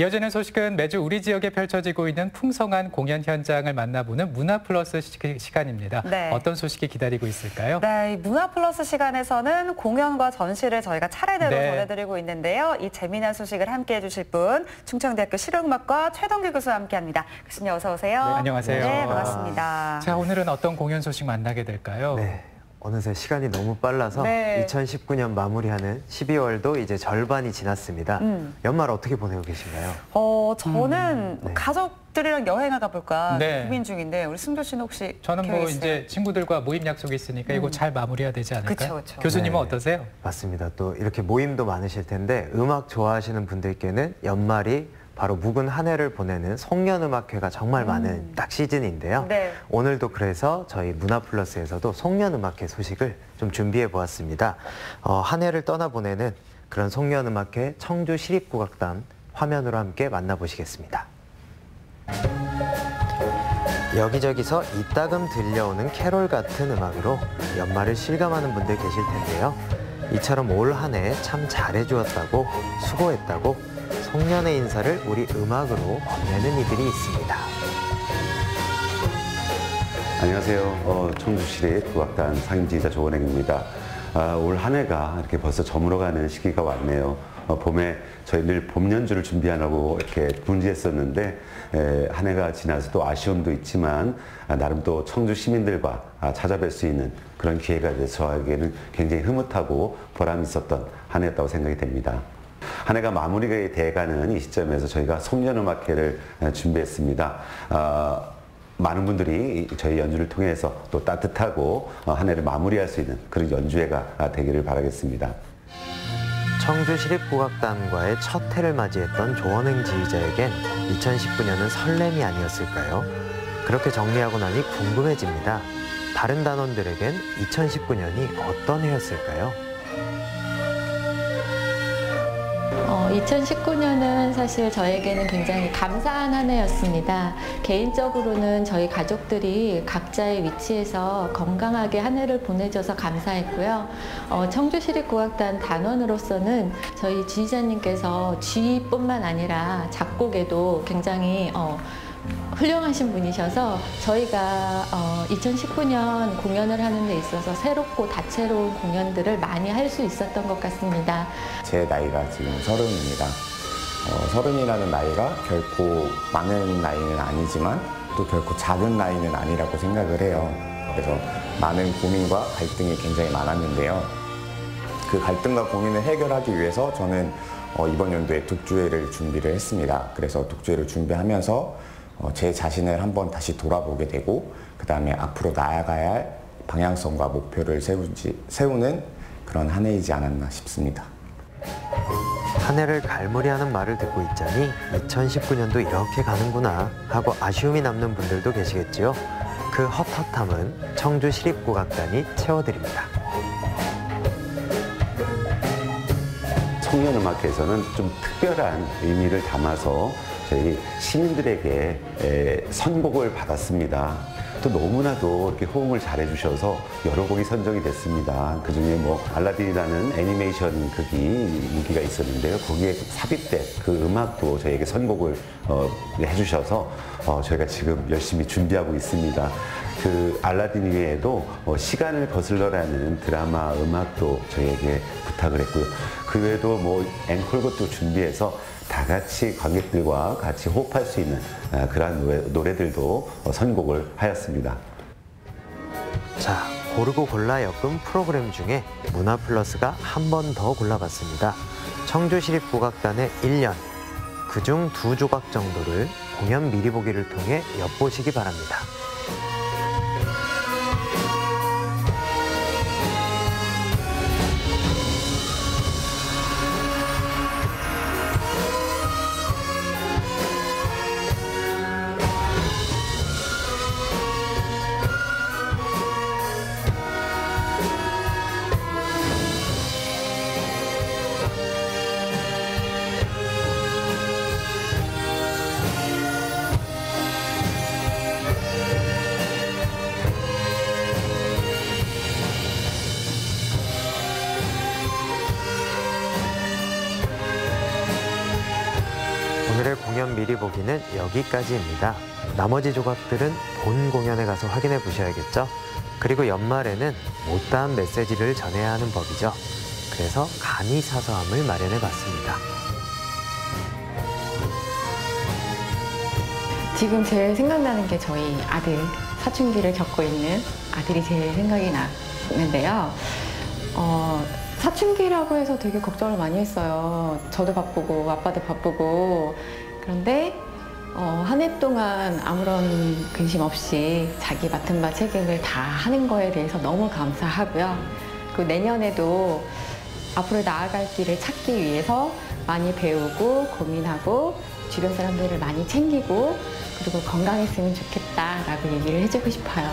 이어지는 소식은 매주 우리 지역에 펼쳐지고 있는 풍성한 공연 현장을 만나보는 문화플러스 시간입니다. 네. 어떤 소식이 기다리고 있을까요? 네, 이 문화플러스 시간에서는 공연과 전시를 저희가 차례대로 전해드리고 있는데요. 이 재미난 소식을 함께해 주실 분, 충청대학교 실용음악과 최동규 교수와 함께합니다. 교수님 어서 오세요. 네, 안녕하세요. 네, 반갑습니다. 자, 오늘은 어떤 공연 소식 만나게 될까요? 네. 어느새 시간이 너무 빨라서 네. 2019년 마무리하는 12월도 이제 절반이 지났습니다. 연말 어떻게 보내고 계신가요? 저는 네. 가족들이랑 여행을 가볼까 네. 고민 중인데 우리 승조 씨는 혹시 저는 계획 뭐 있어요? 이제 친구들과 모임 약속이 있으니까 이거 잘 마무리해야 되지 않을까요? 그쵸, 그쵸. 교수님은 네. 어떠세요? 맞습니다. 또 이렇게 모임도 많으실 텐데 음악 좋아하시는 분들께는 연말이 바로 묵은 한 해를 보내는 송년음악회가 정말 많은 딱 시즌인데요. 네. 오늘도 그래서 저희 문화플러스에서도 송년음악회 소식을 좀 준비해 보았습니다. 한 해를 떠나보내는 그런 송년음악회 청주시립국악단 화면으로 함께 만나보시겠습니다. 여기저기서 이따금 들려오는 캐롤 같은 음악으로 연말을 실감하는 분들 계실 텐데요. 이처럼 올 한 해 참 잘해주었다고 수고했다고 송년의 인사를 우리 음악으로 건네는 이들이 있습니다. 안녕하세요. 청주시립 국악단 상임지휘자 조원행입니다. 올 한 해가 이렇게 벌써 저물어가는 시기가 왔네요. 봄에 저희 늘 봄 연주를 준비하려고 이렇게 분주했었는데 한 해가 지나서도 아쉬움도 있지만 나름 또 청주 시민들과 찾아뵐 수 있는 그런 기회가 돼서 저에게는 굉장히 흐뭇하고 보람 있었던 한 해였다고 생각이 됩니다. 한 해가 마무리가 돼가는 이 시점에서 저희가 송년음악회를 준비했습니다. 많은 분들이 저희 연주를 통해서 또 따뜻하고 한 해를 마무리할 수 있는 그런 연주회가 되기를 바라겠습니다. 청주시립국악단과의 첫 해를 맞이했던 조원행 지휘자에겐 2019년은 설렘이 아니었을까요? 그렇게 정리하고 나니 궁금해집니다. 다른 단원들에겐 2019년이 어떤 해였을까요? 2019년은 사실 저에게는 굉장히 감사한 한 해였습니다. 개인적으로는 저희 가족들이 각자의 위치에서 건강하게 한 해를 보내줘서 감사했고요. 청주시립국악단 단원으로서는 저희 지휘자님께서 지휘뿐만 아니라 작곡에도 굉장히 훌륭하신 분이셔서 저희가 2019년 공연을 하는 데 있어서 새롭고 다채로운 공연들을 많이 할 수 있었던 것 같습니다. 제 나이가 지금 30입니다. 30이라는 나이가 결코 많은 나이는 아니지만 또 결코 작은 나이는 아니라고 생각을 해요. 그래서 많은 고민과 갈등이 굉장히 많았는데요. 그 갈등과 고민을 해결하기 위해서 저는 이번 연도에 독주회를 준비를 했습니다. 그래서 독주회를 준비하면서 제 자신을 한번 다시 돌아보게 되고 그 다음에 앞으로 나아가야 할 방향성과 목표를 세우는 그런 한 해이지 않았나 싶습니다. 한 해를 갈무리하는 말을 듣고 있자니 2019년도 이렇게 가는구나 하고 아쉬움이 남는 분들도 계시겠지요. 그 헛헛함은 청주시립국악단이 채워드립니다. 송년음악회에서는 좀 특별한 의미를 담아서 저희 시민들에게 선곡을 받았습니다. 또 너무나도 이렇게 호응을 잘해 주셔서 여러 곡이 선정이 됐습니다. 그중에 뭐 알라딘이라는 애니메이션 극이 인기가 있었는데요. 거기에 삽입된 그 음악도 저희에게 선곡을 해주셔서 저희가 지금 열심히 준비하고 있습니다. 그 알라딘 외에도 시간을 거슬러라는 드라마 음악도 저희에게 부탁을 했고요. 그 외에도 뭐 앵콜곡도 준비해서 다 같이 관객들과 같이 호흡할 수 있는 그러한 노래들도 선곡을 하였습니다. 자, 고르고 골라 엮은 프로그램 중에 문화플러스가 한 번 더 골라봤습니다. 청주시립국악단의 1년, 그중 2조각 정도를 공연 미리 보기를 통해 엿보시기 바랍니다. 미리 보기는 여기까지입니다. 나머지 조각들은 본 공연에 가서 확인해 보셔야겠죠? 그리고 연말에는 못다한 메시지를 전해야 하는 법이죠. 그래서 간이 사서함을 마련해 봤습니다. 지금 제일 생각나는 게 저희 아들, 사춘기를 겪고 있는 아들이 제일 생각이 나는데요. 사춘기라고 해서 되게 걱정을 많이 했어요. 저도 바쁘고 아빠도 바쁘고. 그런데 한 해 동안 아무런 근심 없이 자기 맡은 바 책임을 다 하는 거에 대해서 너무 감사하고요. 그리고 내년에도 앞으로 나아갈 길을 찾기 위해서 많이 배우고 고민하고 주변 사람들을 많이 챙기고 그리고 건강했으면 좋겠다라고 얘기를 해주고 싶어요.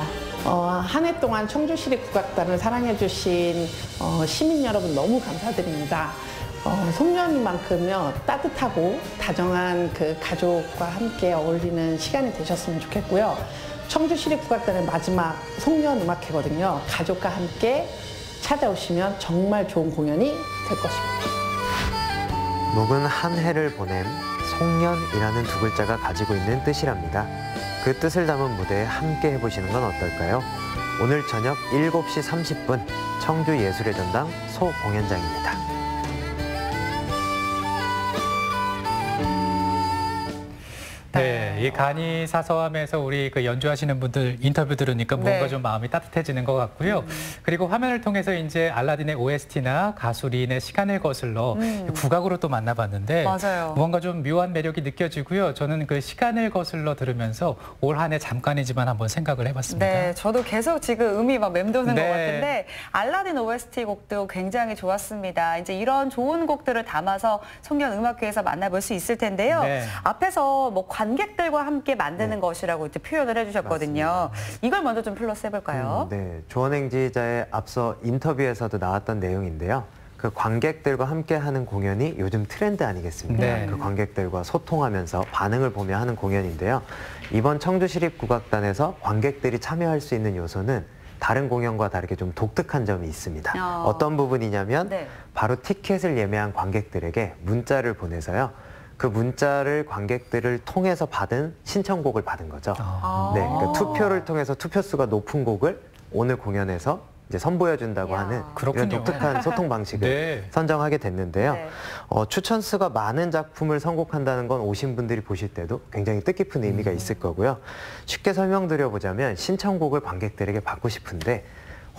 한 해 동안 청주시립국악단을 사랑해주신 시민 여러분 너무 감사드립니다. 송년이만큼요 따뜻하고 다정한 그 가족과 함께 어울리는 시간이 되셨으면 좋겠고요. 청주시립국악단의 마지막 송년음악회거든요. 가족과 함께 찾아오시면 정말 좋은 공연이 될 것입니다. 묵은 한 해를 보냄, 송년이라는 두 글자가 가지고 있는 뜻이랍니다. 그 뜻을 담은 무대에 함께 해보시는 건 어떨까요? 오늘 저녁 7시 30분 청주예술의 전당 소공연장입니다. 네, 이 간이 사서함에서 우리 그 연주하시는 분들 인터뷰 들으니까 뭔가 네. 좀 마음이 따뜻해지는 것 같고요. 그리고 화면을 통해서 이제 알라딘의 OST나 가수 린의 시간을 거슬러 국악으로 또 만나봤는데 맞아요. 무언가 좀 묘한 매력이 느껴지고요. 저는 그 시간을 거슬러 들으면서 올 한 해 잠깐이지만 한번 생각을 해봤습니다. 네, 저도 계속 지금 음이 막 맴도는 네. 것 같은데 알라딘 OST 곡도 굉장히 좋았습니다. 이제 이런 좋은 곡들을 담아서 송년음악회에서 만나볼 수 있을 텐데요. 네. 앞에서 뭐 관객들과 함께 만드는 것이라고 이제 표현을 해주셨거든요. 이걸 먼저 좀 플러스 해볼까요? 네, 조원행지자의 앞서 인터뷰에서도 나왔던 내용인데요. 그 관객들과 함께하는 공연이 요즘 트렌드 아니겠습니까? 네. 그 관객들과 소통하면서 반응을 보며 하는 공연인데요. 이번 청주시립국악단에서 관객들이 참여할 수 있는 요소는 다른 공연과 다르게 좀 독특한 점이 있습니다. 어떤 부분이냐면 네. 바로 티켓을 예매한 관객들에게 문자를 보내서요. 그 문자를 관객들을 통해서 받은 신청곡을 받은 거죠. 네, 그러니까 투표를 통해서 투표수가 높은 곡을 오늘 공연에서 이제 선보여준다고 이야. 하는 그렇군요. 이런 독특한 소통 방식을 네. 선정하게 됐는데요. 네. 추천수가 많은 작품을 선곡한다는 건 오신 분들이 보실 때도 굉장히 뜻깊은 의미가 있을 거고요. 쉽게 설명드려보자면 신청곡을 관객들에게 받고 싶은데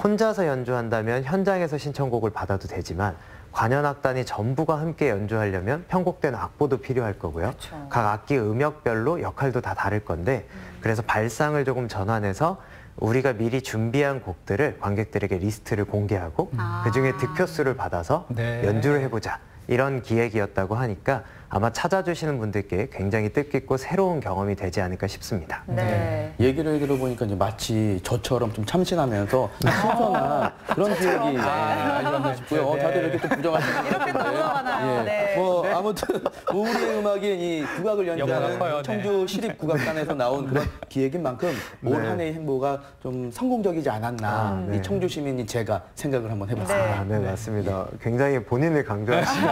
혼자서 연주한다면 현장에서 신청곡을 받아도 되지만 관현악단이 전부가 함께 연주하려면 편곡된 악보도 필요할 거고요. 그렇죠. 각 악기 음역별로 역할도 다 다를 건데 그래서 발상을 조금 전환해서 우리가 미리 준비한 곡들을 관객들에게 리스트를 공개하고 그중에 득표수를 받아서 네. 연주를 해보자. 이런 기획이었다고 하니까 아마 찾아주시는 분들께 굉장히 뜻깊고 새로운 경험이 되지 않을까 싶습니다. 네. 얘기를 들어보니까 이제 마치 저처럼 좀 참신하면서 신선한 그런 기억이 아니었나 싶고요. 네. 다들 이렇게 또 부정하시는 것 이렇게 또 같은데. 부정하나요? 네. 아무튼 우리의 음악이 이 국악을 영광 연주하는 커요, 네. 청주 시립국악단에서 나온 그런 기획인 만큼 올 한 해의 행보가 좀 성공적이지 않았나 네. 이 청주 시민이 제가 생각을 한번 해봤습니다. 네, 맞습니다. 굉장히 본인을 강조하시기.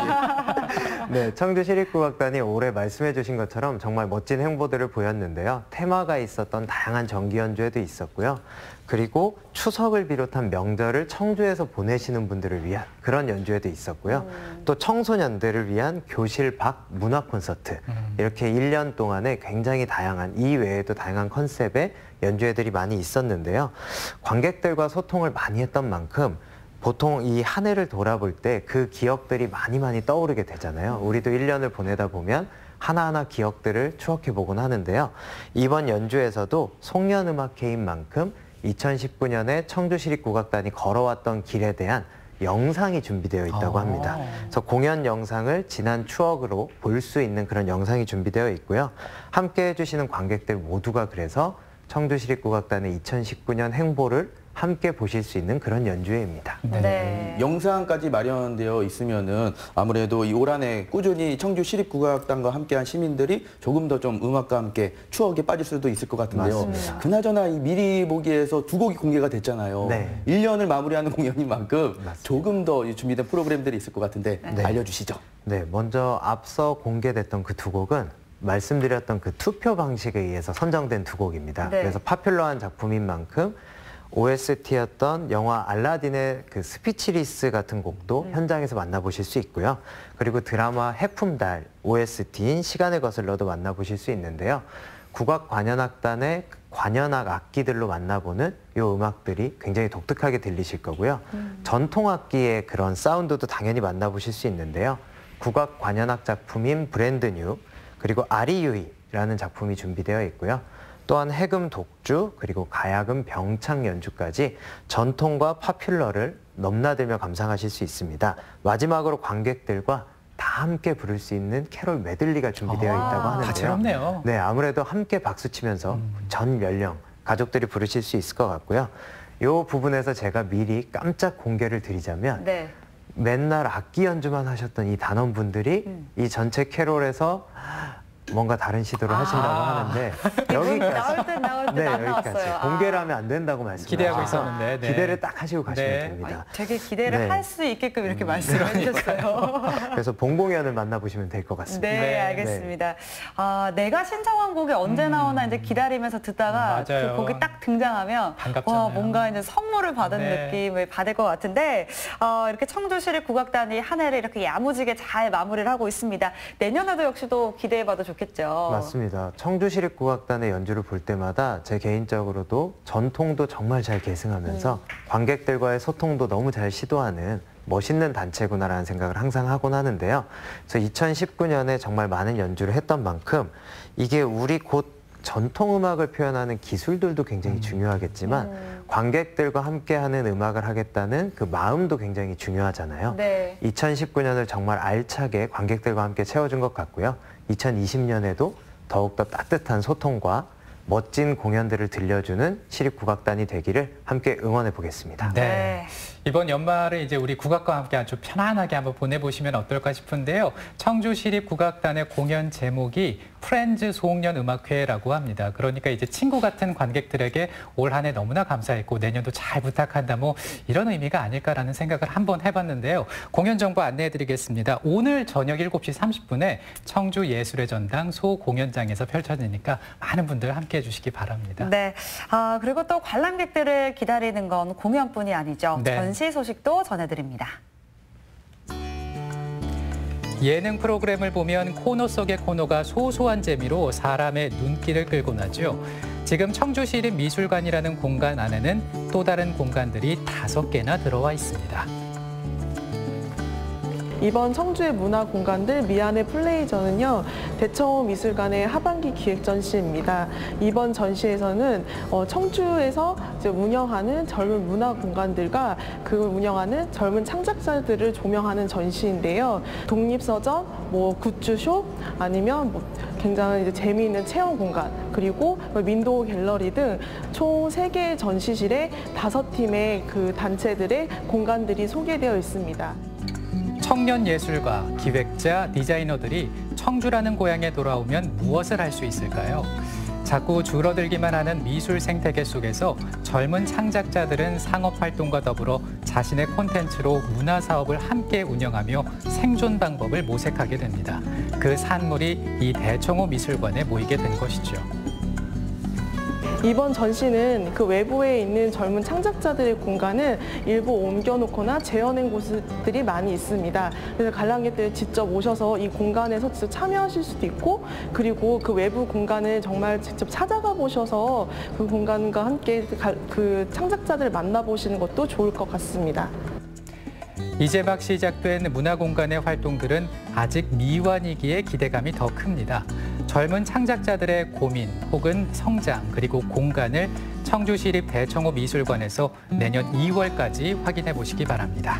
네, 청주시립국악단이 올해 말씀해 주신 것처럼 정말 멋진 행보들을 보였는데요. 테마가 있었던 다양한 정기 연주회도 있었고요. 그리고 추석을 비롯한 명절을 청주에서 보내시는 분들을 위한 그런 연주회도 있었고요. 또 청소년들을 위한 교실 밖 문화 콘서트. 이렇게 1년 동안에 굉장히 다양한 이 외에도 다양한 컨셉의 연주회들이 많이 있었는데요. 관객들과 소통을 많이 했던 만큼 보통 이 한 해를 돌아볼 때 그 기억들이 많이 떠오르게 되잖아요. 우리도 1년을 보내다 보면 하나하나 기억들을 추억해보곤 하는데요. 이번 연주에서도 송년음악회인 만큼 2019년에 청주시립국악단이 걸어왔던 길에 대한 영상이 준비되어 있다고 합니다. 그래서 공연 영상을 지난 추억으로 볼 수 있는 그런 영상이 준비되어 있고요. 함께 해주시는 관객들 모두가 그래서 청주시립국악단의 2019년 행보를 함께 보실 수 있는 그런 연주회입니다. 네. 영상까지 마련되어 있으면은 아무래도 이 올 한 해 꾸준히 청주 시립국악단과 함께한 시민들이 조금 더 좀 음악과 함께 추억에 빠질 수도 있을 것 같은데요. 맞습니다. 그나저나 이 미리 보기에서 두 곡이 공개가 됐잖아요. 네. 1년을 마무리하는 공연인 만큼 맞습니다. 조금 더 준비된 프로그램들이 있을 것 같은데 알려주시죠. 네, 먼저 앞서 공개됐던 그 두 곡은 말씀드렸던 그 투표 방식에 의해서 선정된 두 곡입니다. 네. 그래서 파퓰러한 작품인 만큼 OST였던 영화 알라딘의 그 스피치리스 같은 곡도 현장에서 만나보실 수 있고요. 그리고 드라마 해품달 OST인 시간을 거슬러도 만나보실 수 있는데요. 국악관현악단의 관현악 악기들로 만나보는 이 음악들이 굉장히 독특하게 들리실 거고요. 전통악기의 그런 사운드도 당연히 만나보실 수 있는데요. 국악관현악 작품인 브랜드 뉴, 그리고 아리유이라는 작품이 준비되어 있고요. 또한 해금 독주, 그리고 가야금 병창 연주까지 전통과 파퓰러를 넘나들며 감상하실 수 있습니다. 마지막으로 관객들과 다 함께 부를 수 있는 캐롤 메들리가 준비되어 있다고 하는데요. 다채롭네요. 네, 아무래도 함께 박수치면서 전 연령 가족들이 부르실 수 있을 것 같고요. 이 부분에서 제가 미리 깜짝 공개를 드리자면 네. 맨날 악기 연주만 하셨던 이 단원분들이 이 전체 캐롤에서 뭔가 다른 시도를 하신다고 하는데 여기까지 나올 때 안 나왔어요. 공개를 하면 안 된다고 말씀하셨어요. 기대하고 있었는데. 네. 기대를 딱 하시고 가시면 네. 됩니다. 되게 기대를 네. 할 수 있게끔 이렇게 말씀을 해주셨어요. 그래서 본공연을 만나보시면 될 것 같습니다. 네, 알겠습니다. 아, 내가 신청한 곡이 언제 나오나 이제 기다리면서 듣다가 맞아요. 그 곡이 딱 등장하면 반갑잖아요. 와, 뭔가 이제 선물을 받은 네. 느낌을 받을 것 같은데 이렇게 청주시립국악단이 한 해를 이렇게 야무지게 잘 마무리를 하고 있습니다. 내년에도 역시 또 기대해봐도 좋겠죠. 맞습니다. 청주시립국악단의 연주를 볼 때마다 제 개인적으로도 전통도 정말 잘 계승하면서 관객들과의 소통도 너무 잘 시도하는 멋있는 단체구나라는 생각을 항상 하곤 하는데요. 그래서 2019년에 정말 많은 연주를 했던 만큼 이게 우리 곧 전통음악을 표현하는 기술들도 굉장히 중요하겠지만 관객들과 함께하는 음악을 하겠다는 그 마음도 굉장히 중요하잖아요. 네. 2019년을 정말 알차게 관객들과 함께 채워준 것 같고요. 2020년에도 더욱더 따뜻한 소통과 멋진 공연들을 들려주는 시립국악단이 되기를 함께 응원해 보겠습니다. 네. 이번 연말에 이제 우리 국악과 함께 아주 편안하게 한번 보내보시면 어떨까 싶은데요. 청주시립국악단의 공연 제목이 프렌즈 소홍년 음악회라고 합니다. 그러니까 이제 친구 같은 관객들에게 올 한 해 너무나 감사했고 내년도 잘 부탁한다 뭐 이런 의미가 아닐까라는 생각을 한번 해봤는데요. 공연 정보 안내해드리겠습니다. 오늘 저녁 7시 30분에 청주예술의 전당 소공연장에서 펼쳐지니까 많은 분들 함께해 주시기 바랍니다. 네. 그리고 또 관람객들을 기다리는 건 공연뿐이 아니죠. 네. 전시 소식도 전해드립니다. 예능 프로그램을 보면 코너 속의 코너가 소소한 재미로 사람의 눈길을 끌곤 하죠. 지금 청주시립 미술관이라는 공간 안에는 또 다른 공간들이 5개나 들어와 있습니다. 이번 청주의 문화 공간들 미안해 플레이저는요, 대청호 미술관의 하반기 기획 전시입니다. 이번 전시에서는 청주에서 이제 운영하는 젊은 문화 공간들과 그걸 운영하는 젊은 창작자들을 조명하는 전시인데요. 독립서점, 굿즈숍, 아니면 굉장히 이제 재미있는 체험 공간, 그리고 민도 갤러리 등 총 3개의 전시실에 5팀의 그 단체들의 공간들이 소개되어 있습니다. 청년 예술가, 기획자, 디자이너들이 청주라는 고향에 돌아오면 무엇을 할 수 있을까요? 자꾸 줄어들기만 하는 미술 생태계 속에서 젊은 창작자들은 상업활동과 더불어 자신의 콘텐츠로 문화사업을 함께 운영하며 생존 방법을 모색하게 됩니다. 그 산물이 이 대청호 미술관에 모이게 된 것이죠. 이번 전시는 그 외부에 있는 젊은 창작자들의 공간을 일부 옮겨놓거나 재현한 곳들이 많이 있습니다. 그래서 관람객들이 직접 오셔서 이 공간에서 직접 참여하실 수도 있고, 그리고 그 외부 공간을 정말 직접 찾아가 보셔서 그 공간과 함께 그 창작자들을 만나보시는 것도 좋을 것 같습니다. 이제 막 시작된 문화공간의 활동들은 아직 미완이기에 기대감이 더 큽니다. 젊은 창작자들의 고민 혹은 성장 그리고 공간을 청주시립 대청호 미술관에서 내년 2월까지 확인해 보시기 바랍니다.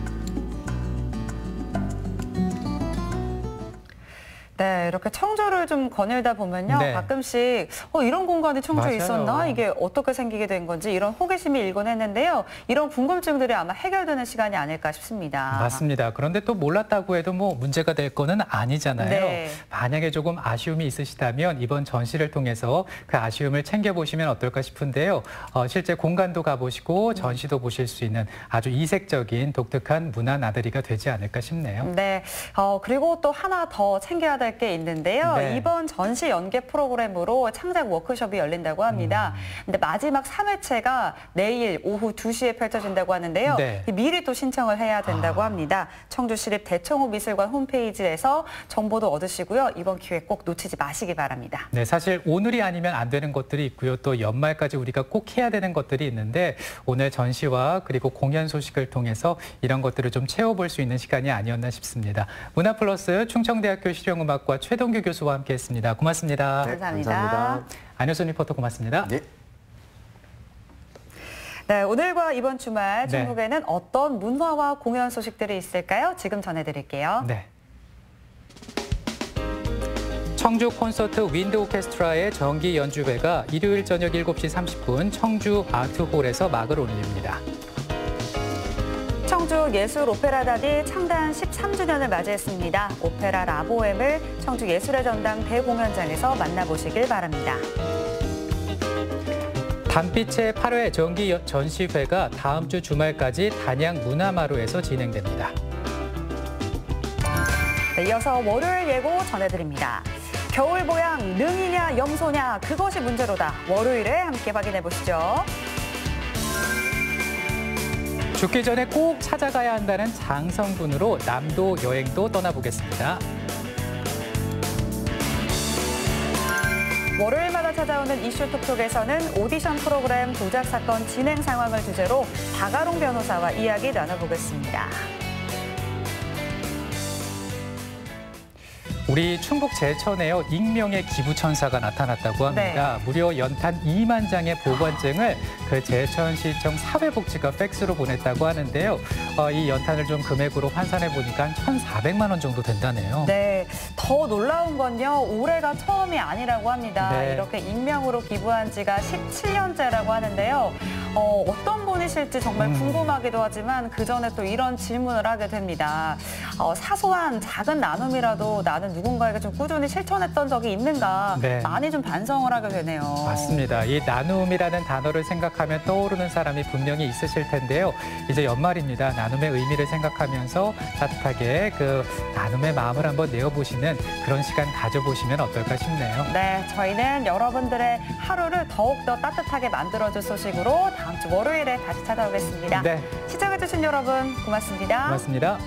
네, 이렇게 청주를 좀 거닐다 보면요. 네. 가끔씩 이런 공간이 청주에 맞아요. 있었나? 이게 어떻게 생기게 된 건지 이런 호기심이 일곤 했는데요. 이런 궁금증들이 아마 해결되는 시간이 아닐까 싶습니다. 맞습니다. 그런데 또 몰랐다고 해도 뭐 문제가 될 거는 아니잖아요. 네. 만약에 조금 아쉬움이 있으시다면 이번 전시를 통해서 그 아쉬움을 챙겨보시면 어떨까 싶은데요. 실제 공간도 가보시고 전시도 보실 수 있는 아주 이색적인 독특한 문화 나들이가 되지 않을까 싶네요. 네, 그리고 또 하나 더 챙겨야 될 할 게 있는데요. 네. 이번 전시 연계 프로그램으로 창작 워크숍이 열린다고 합니다. 근데 마지막 3회체가 내일 오후 2시에 펼쳐진다고 하는데요. 네. 미리 또 신청을 해야 된다고 합니다. 청주시립 대청호미술관 홈페이지에서 정보도 얻으시고요. 이번 기회 꼭 놓치지 마시기 바랍니다. 네, 사실 오늘이 아니면 안 되는 것들이 있고요. 또 연말까지 우리가 꼭 해야 되는 것들이 있는데 오늘 전시와 그리고 공연 소식을 통해서 이런 것들을 좀 채워볼 수 있는 시간이 아니었나 싶습니다. 문화플러스 충청대학교 실용음악과 최동규 교수와 함께했습니다. 고맙습니다. 네, 감사합니다. 감사합니다. 안효선 리포터 고맙습니다. 네. 네, 오늘과 이번 주말 네. 충북에는 어떤 문화와 공연 소식들이 있을까요? 지금 전해드릴게요. 네. 청주 콘서트 윈드 오케스트라의 정기 연주회가 일요일 저녁 7시 30분 청주 아트홀에서 막을 올립니다. 청주 예술 오페라단이 창단 13주년을 맞이했습니다. 오페라 라보엠을 청주 예술의 전당 대공연장에서 만나보시길 바랍니다. 단빛의 8회 정기 전시회가 다음 주 주말까지 단양 문화마루에서 진행됩니다. 네, 이어서 월요일 예고 전해드립니다. 겨울 보양 능이냐 염소냐 그것이 문제로다. 월요일에 함께 확인해 보시죠. 죽기 전에 꼭 찾아가야 한다는 장성군으로 남도 여행도 떠나보겠습니다. 월요일마다 찾아오는 이슈 톡톡에서는 오디션 프로그램 조작 사건 진행 상황을 주제로 박아롱 변호사와 이야기 나눠보겠습니다. 우리 충북 제천에요 익명의 기부천사가 나타났다고 합니다. 네. 무려 연탄 2만 장의 보관증을 그 제천시청 사회복지가 팩스로 보냈다고 하는데요. 이 연탄을 좀 금액으로 환산해 보니까 1,400만 원 정도 된다네요. 네, 더 놀라운 건요. 올해가 처음이 아니라고 합니다. 네. 이렇게 익명으로 기부한 지가 17년째라고 하는데요. 어떤 분이실지 정말 궁금하기도 하지만 그 전에 또 이런 질문을 하게 됩니다. 사소한 작은 나눔이라도 나는 누군가에게 좀 꾸준히 실천했던 적이 있는가 네. 많이 좀 반성을 하게 되네요. 맞습니다. 이 나눔이라는 단어를 생각하면 떠오르는 사람이 분명히 있으실 텐데요. 이제 연말입니다. 나눔의 의미를 생각하면서 따뜻하게 그 나눔의 마음을 한번 내어보시는 그런 시간 가져보시면 어떨까 싶네요. 네, 저희는 여러분들의 하루를 더욱더 따뜻하게 만들어줄 소식으로 다음 주 월요일에 다시 찾아오겠습니다. 네. 시청해주신 여러분 고맙습니다. 고맙습니다.